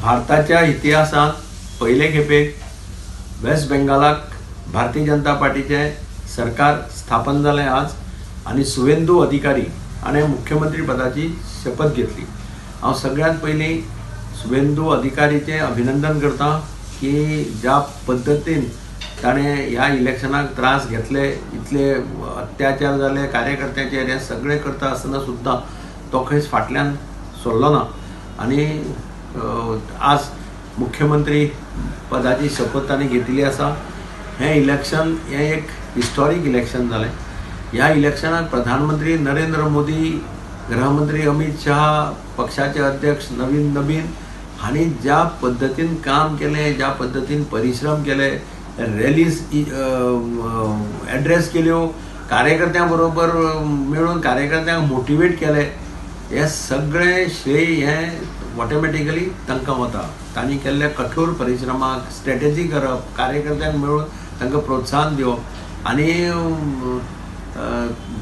भारताच्या इतिहासात पहिले खेपेक वेस्ट बेंगालाक भारतीय जनता पार्टीचे सरकार स्थापन जालें आज आणि सुवेंदू अधिकारी हाणें मुख्यमंत्री पदाची शपथ घेतली। हांव सगळ्यांत पयलीं सुवेंदू अधिकारीचें अभिनंदन करता की ज्या पद्दतीन ताणें ह्या इलेक्शनाक त्रास घेतले, इतले अत्याचार जाले कार्यकर्त्यांचेर, हे सगळें करता आसतना सुद्दां तो खंयच फाटल्यान सरलो ना आनी आज मुख्यमंत्री पदाची शपथ ताणें घेतली आसा। हें इलेक्शन हें एक हिस्टॉरीक इलेक्शन जालें। ह्या इलेक्शनाक प्रधानमंत्री नरेंद्र मोदी, गृहमंत्री अमित शाह, पक्षाचे अध्यक्ष नवीन नबीन हांणी ज्या पद्दतीन काम केलें, ज्या पद्दतीन परिश्रम केले, रॅलीज एड्रेस केल्यो, कार्यकर्त्यां बरोबर मेळून कार्यकर्त्यांक मोटिवेट केले, हे सगळें श्रेय हें ऑटोमॅटिकली तांकां वता। तांणी केल्ल्या कठोर परिश्रमाक स्ट्रॅटेजी करप, कार्यकर्त्यांक मेळून तांकां प्रोत्साहन दिवप आनी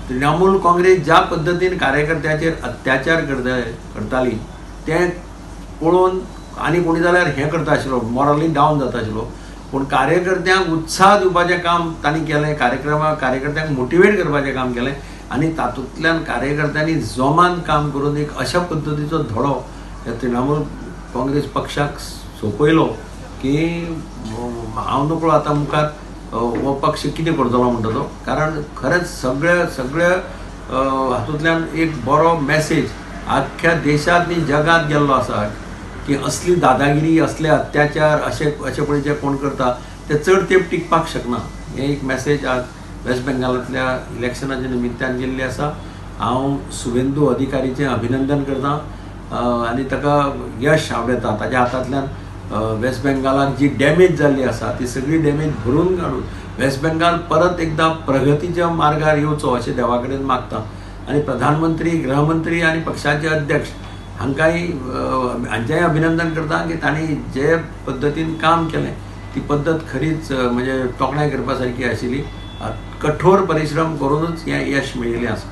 तृणमूल काँग्रेस ज्या पद्दतीन कार्यकर्त्याचेर अत्याचार करताली तें पळोवन आनी कोणी जाल्यार हें करता आशिल्लो, मॉरली डावन जाता आशिल्लो, पूण कार्यकर्त्यांक उत्साह दिवपाचें काम तांणी केलें, कार्यकर्त्यांक मोटिवेट करपाचें काम केलें आनी तातूंतल्यान कार्यकर्त्यांनी जोमान काम करून एक अशा पद्दतीचो धडो ह्या तृणमूल काँग्रेस पक्षाक सोंपयलो की हांव नकळो आतां मुखार हो पक्ष कितें करतलो म्हणटा तो, कारण खरेंच सगळ्या हातूंतल्यान एक बरो मॅसेज आख्ख्या देशांत न्ही जगात गेल्लो आसा की असली दादागिरी, असले अत्याचार अशे पळय कोण करता ते चड तेंप टिकपाक शकना। हें एक मॅसेज आज वेस्ट बेंगालांतल्या इलेक्शनाच्या निमित्तान गेल्ली आसा। हांव सुवेंदू अधिकारीचें अभिनंदन करतां आनी ताका यश आवडटा। ताच्या हातांतल्यान वेस्ट बेंगालाक जी डॅमेज जाल्ली आसा ती सगळी डॅमेज भरून काडून वेस्ट बेंगाल परत एकदा प्रगतीच्या मार्गार येवचो अशें देवा कडेन मागता आनी प्रधानमंत्री, गृहमंत्री आनी पक्षाचे अध्यक्ष हांकांय हांचेंय अभिनंदन करता की तांणी जे पद्दतीन काम केलें ती पद्दत खरीच म्हणजे तोखणाय करपा सारकी आशिल्ली। कठोर परिश्रम करूनच हें यश मेळिल्लें आसा।